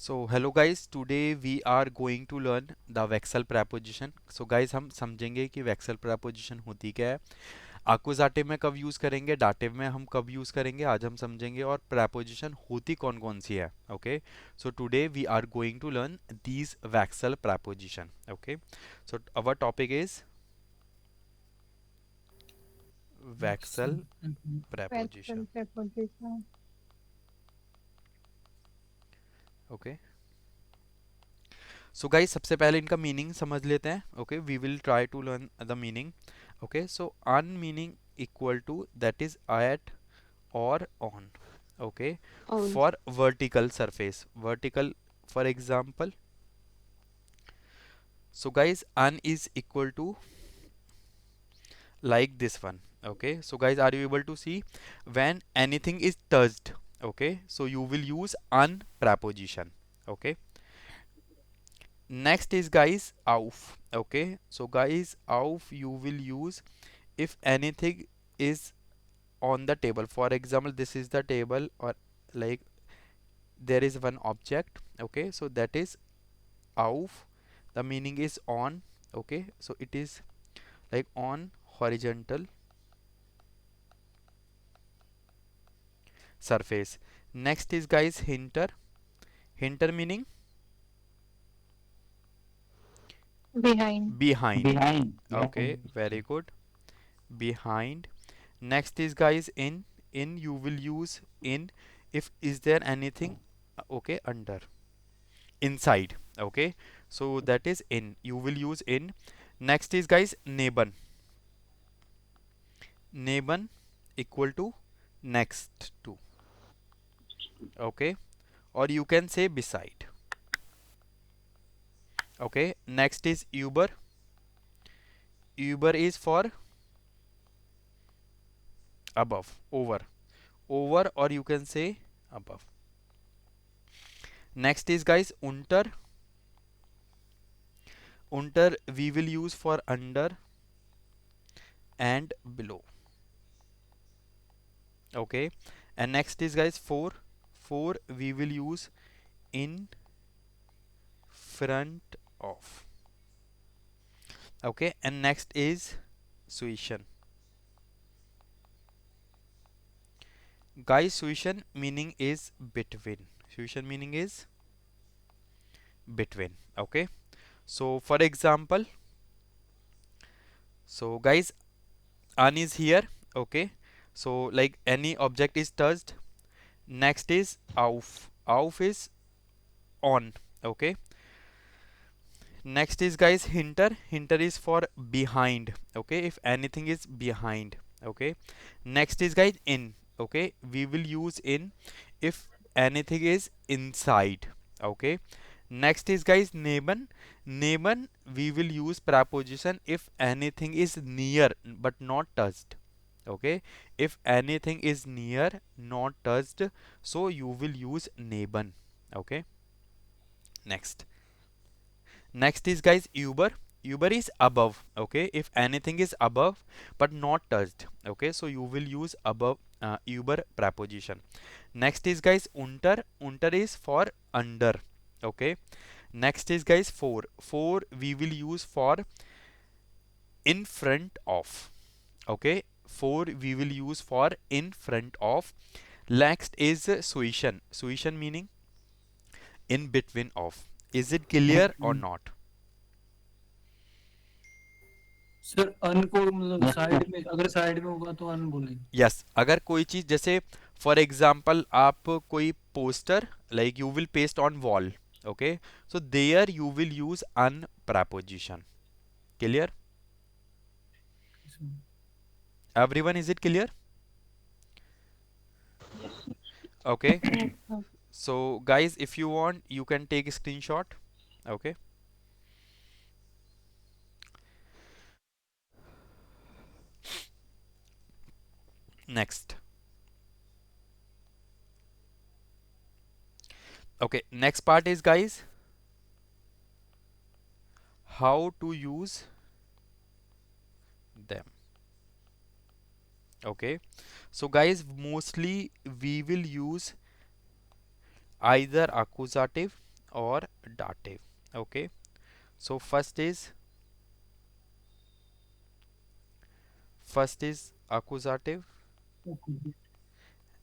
So hello guys, today we are going to learn the Wechsel preposition. So guys, हम समझेंगे कि Wechsel preposition होती क्या है, Accusative में कब यूज करेंगे, Dative में हम कब यूज करेंगे, आज हम समझेंगे, और preposition होती कौन कौन सी है. Okay, so today we are going to learn these Wechsel preposition. Okay, so our topic is Wechsel preposition. Wechselpräposition. Okay. So guys, सबसे पहले इनका मीनिंग समझ लेते हैं. Okay, we will try to learn the meaning. Okay, so an meaning equal to that is at और on. Okay, On. For vertical surface, vertical, for example. So guys, an is equal to like this one. Okay, so guys, are you able to see when anything is touched? Okay, so you will use un preposition. Okay, next is guys auf. Okay, so guys, auf you will use if anything is on the table. For example, this is the table, or like there is one object. Okay, so that is auf. The meaning is on. Okay, so it is like on horizontal surface. Next is guys hinter. Hinter meaning Behind. behind. Behind. Okay, very good. Behind. Next is guys in. In you will use in if is there anything okay under, inside. Okay, so that is in, you will use in. Next is guys neben. Neben equal to next to. Okay, or you can say beside. Okay, next is über. Über is for above, over. Over, or you can say above. Next is guys unter. Unter we will use for under and below. Okay, and next is guys for. For we will use in front of. Okay, and next is zwischen. Guys, zwischen meaning is between. Zwischen meaning is between. Okay, so for example, so guys, an is here. Okay, so like any object is touched. Next is auf. Auf is on. Okay, next is guys hinter. Hinter is for behind. Okay, if anything is behind. Okay, next is guys in. Okay, we will use in if anything is inside. Okay, next is guys neben. Neben we will use preposition if anything is near but not touched. Okay, if anything is near not touched, so you will use neben. Okay, next. Next is guys über. Über is above. Okay, if anything is above but not touched. Okay, so you will use above über preposition. Next is guys unter. Unter is for under. Okay, next is guys for. For we will use for in front of. Okay, for we will use for in front of. Next is zwischen. Zwischen meaning in between of. Is it clear or not? Sir an को मतलब side में, अगर side में होगा तो अन बोलेंगे. Yes, अगर कोई चीज जैसे फॉर एग्जांपल आप कोई poster like you will paste on wall. Okay, so there you will use an preposition. Clear? Everyone, is it clear? Okay, Yes, sir. so guys, if you want you can take a screenshot. Okay, next. Okay, next part is guys how to use them. Okay, so guys, mostly we will use either accusative or dative. Okay, so first is accusative.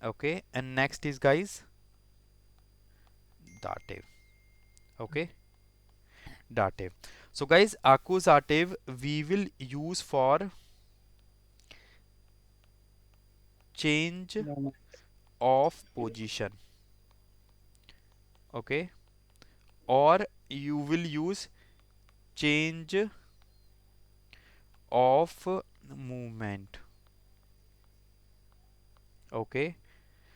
Okay, and next is guys dative. Okay, dative. So guys, accusative we will use for change of position. Okay, or you will use change of movement. Okay,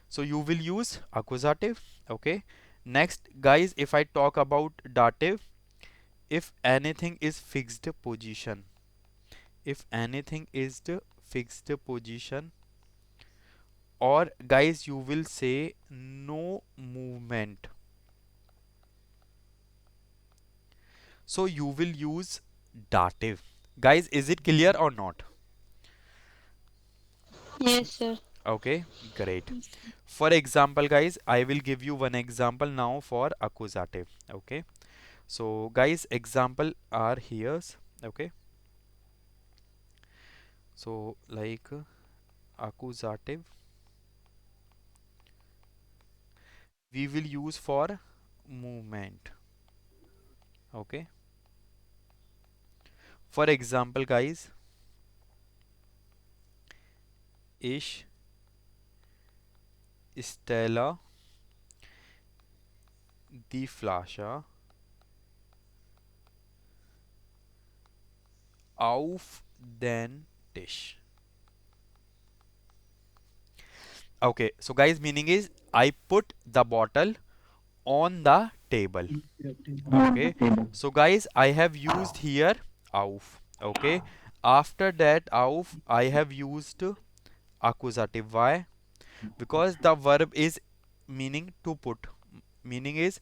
so you will use accusative. Okay, next guys, if I talk about dative, if anything is fixed position, if anything is the fixed position, or guys you will say no movement, so you will use dative. Guys, is it clear or not? Yes, sir. Okay, great. For example guys, I will give you one example now for accusative. Okay, so guys, example are here. Okay, so like accusative we will use for movement. Okay, for example guys, ish Stella die Flasche auf den Tisch. Okay, so guys, meaning is I put the bottle on the table. Okay, so guys, I have used here auf. Okay, after that auf, I have used accusative. Why? Because the verb is meaning to put. Meaning is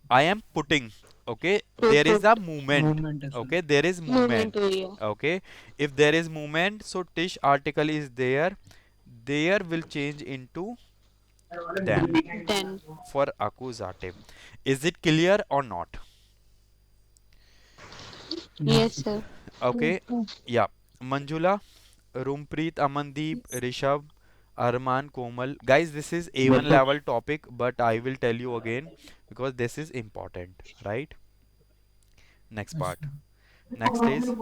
I am putting. Okay, To there is put a movement. movement as well. Okay, there is movement movement. to you. Okay, if there is movement, so tish article is there. There will change into then Then. for accusative. Is it clear or not? Yes, sir. Okay, yeah. Manjula, Rumpreet, Amandeep, Rishabh, Arman, Komal. Guys, this is A1 level topic, but I will tell you again because this is important, right? Next Yes, part. sir. Next is,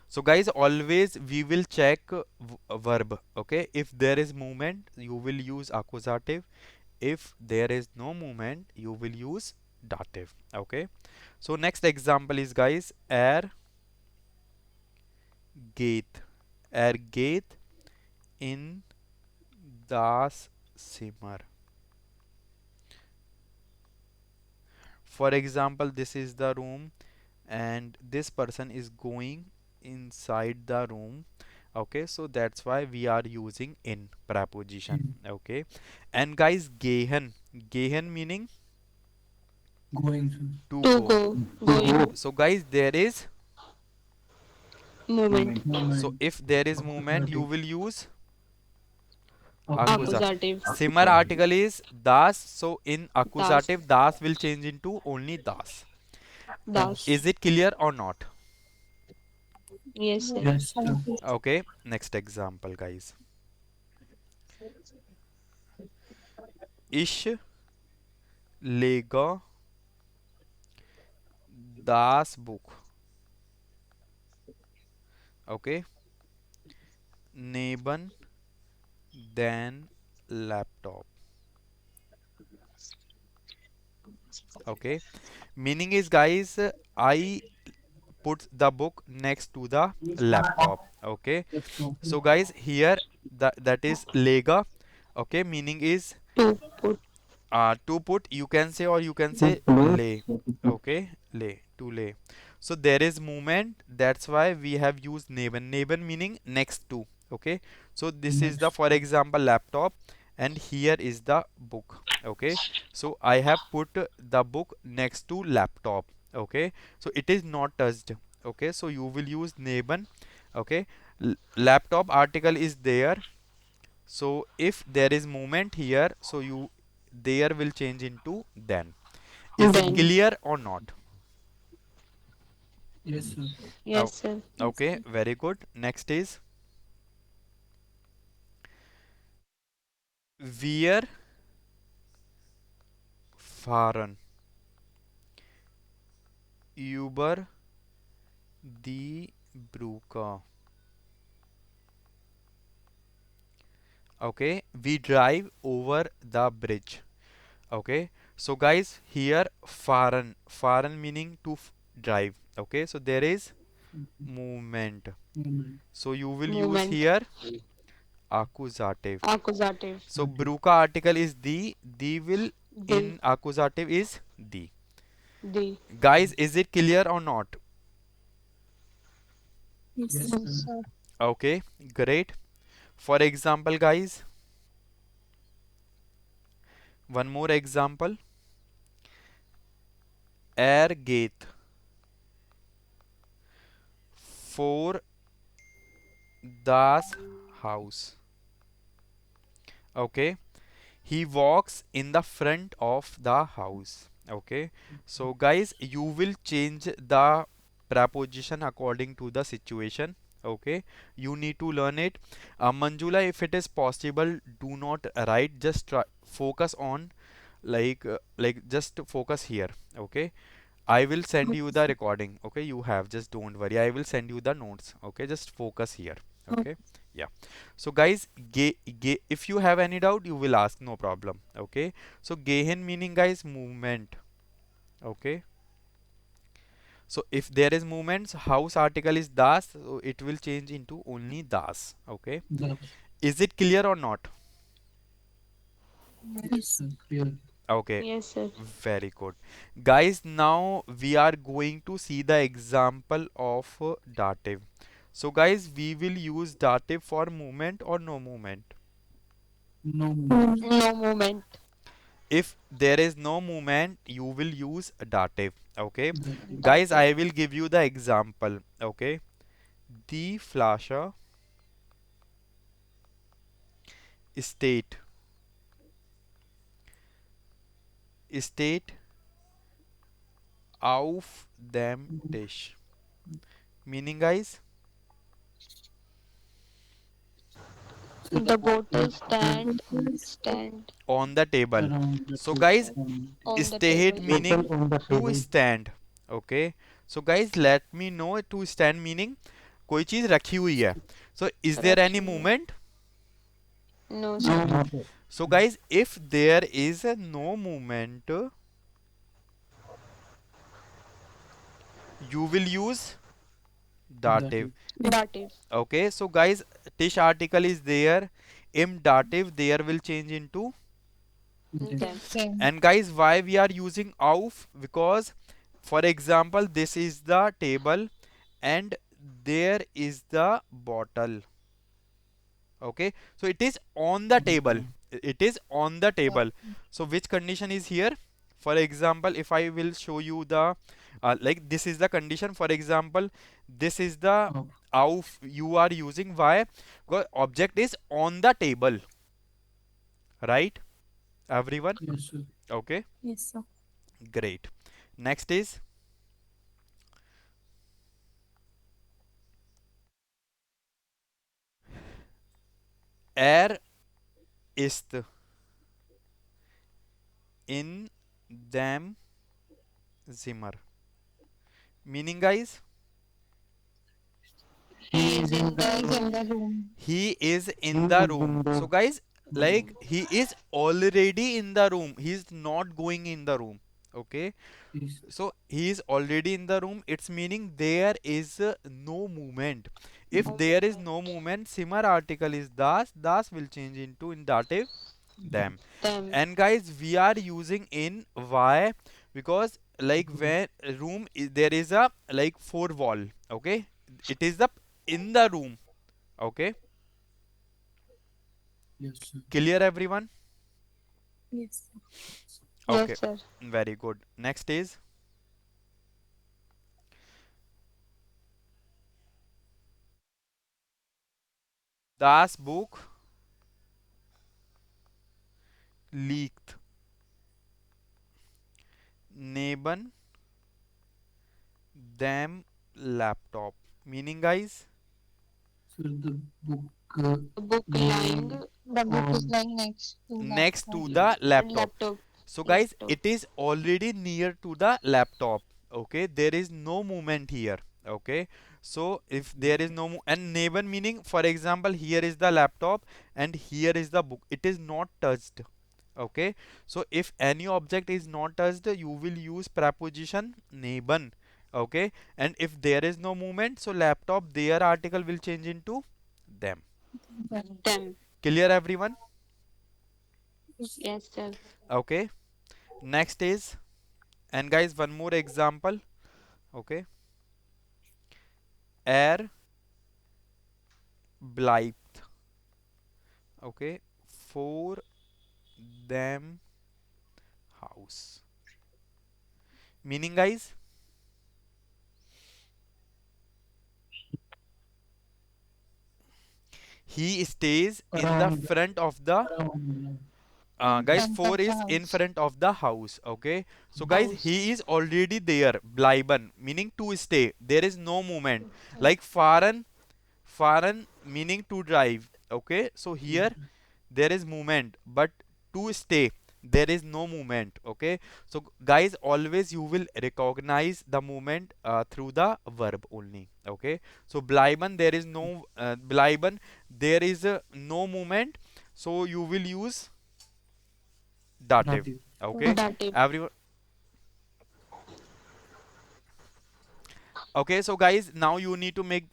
so guys, always we will check verb. Okay, if there is movement, you will use accusative. If there is no movement, you will use dative. Okay, so next example is guys, geht. Er geht in das Zimmer. For example, this is the room and this person is going inside the room. Okay, so that's why we are using in preposition. Okay, and guys, gehen meaning Going, sir. to To go. go. Going. So guys, there is, Movement. so Movement. if there is movement, you Accusative. will use accusative. Accusative. Simmer article is das, so in Das. accusative das will change into only das. Das. Is it clear or not? Yes, sir. Yes, sir. Okay, next example guys. Ich lege das Buch. Okay, neben den Laptop. Okay, meaning is guys, I put the book next to the laptop. Okay, Laptop. so guys, here that is lega. Okay, meaning is To put. to put, you can say, or you can say lay. Okay, lay, to lay. So there is movement, that's why we have used neben. Neben meaning next to. Okay, so this is the, Next. for example, laptop, and here is the book. Okay, so I have put the book next to laptop. Okay, so it is not touched. Okay, so you will use neben. Okay, laptop article is there, so if there is movement here, so you there will change into then. Is it Then. clear or not? Yes, sir. Oh, Yes, sir. okay, very good. Next is wir fahren über die Brücke. Okay, we drive over the bridge. Okay, so guys, here fahren meaning to drive. Okay, so there is movement. Moment. So you will use Movement. here accusative. Accusative. So Okay. bruka article is the will The. in accusative is the. The. Guys, is it clear or not? Yes, Yes, sir. sir. Okay, great. For example, guys, one more example. Er geht for das Haus. Okay, he walks in the front of the house. Okay, so guys, you will change the preposition according to the situation. Okay, you need to learn it. Manjula, if it is possible, do not write, just try, focus on like just focus here. Okay, I will send you the recording. Okay, you have, just don't worry, I will send you the notes. Okay, just focus here. Okay, yeah. So guys, if you have any doubt, you will ask, no problem. Okay, so gehen meaning, guys, movement. Okay, so if there is movements, house article is das, so it will change into only das. Okay, Thus. is it clear or not? Yes, sir. Clear. Okay, Yes, sir. very good. Guys, now we are going to see the example of dative. So guys, we will use dative for movement or no movement. No moment. No movement. If there is no movement, you will use dative. Okay, Dative. guys, Dative. I will give you the example. Okay, die Flasche steht auf dem Tisch. Meaning, guys, Sir, The bottle the stand on the table. around the So table. guys, on the state table. meaning to stand. Okay, so guys, let me know to stand meaning कोई चीज रखी हुई है. So is there any रखी हुई है. movement? No, No, sir. no, sir. So guys, if there is no movement, you will use dative. Dative. Dative. Okay, so guys, tish article is there. Im dative there will change into. Them. Them. And guys, why we are using auf? Because for example, this is the table and there is the bottle. Okay, so it is on the table. Okay. It is on the table. So which condition is here? For example, if I will show you the like this is the condition. For example, this is the Oh, auf you are using. Why? Because object is on the table, right, everyone? yes, sir. Okay, Yes, sir. great. Next is er ist in dem Zimmer. Meaning, guys, He is in He is in the the room. he is in the room. So guys, like he is already in the room. He is not going in the room. Okay, Yes. so he is already in the room. It's meaning there is no movement. If No there is no movement. movement, simmer article is das. Das will change into in dative them. Them. And guys, we are using in why? Because like when room there is a like four wall. Okay, it is the in the room. Okay, Yes, sir. clear everyone? Yes, sir. Okay, Yes, sir. very good. Next is das Buch liegt neben them laptop. Meaning, guys, Sir, the book The book lying The book is on. lying next to next laptop. to the and laptop. laptop. So, guys, Laptop. it is already near to the laptop. Okay, there is no movement here. Okay, so if there is no and neben meaning, for example, here is the laptop and here is the book. It is not touched. Okay, so if any object is not touched, you will use preposition neben. Okay, and if there is no movement, so laptop, their article will change into them. Them. Clear, everyone? Yes, sir. Okay, next is, and guys, one more example. Okay, er bleibt. Okay, for them house. Meaning, guys, he stays in the Around. front of the Around. In guys, front of 4 the is in house. front of the house. Okay, so guys, House. he is already there, bleiben meaning to stay, there is no movement. Like fahren meaning to drive. Okay, so here there is movement, but to stay there is no movement. Okay, so guys, always you will recognize the movement through the verb only. Okay, so bleiben, there is no bleiben, there is no movement, so you will use dative. Dativ. Okay, Dative. everyone. Okay, so guys, now you need to make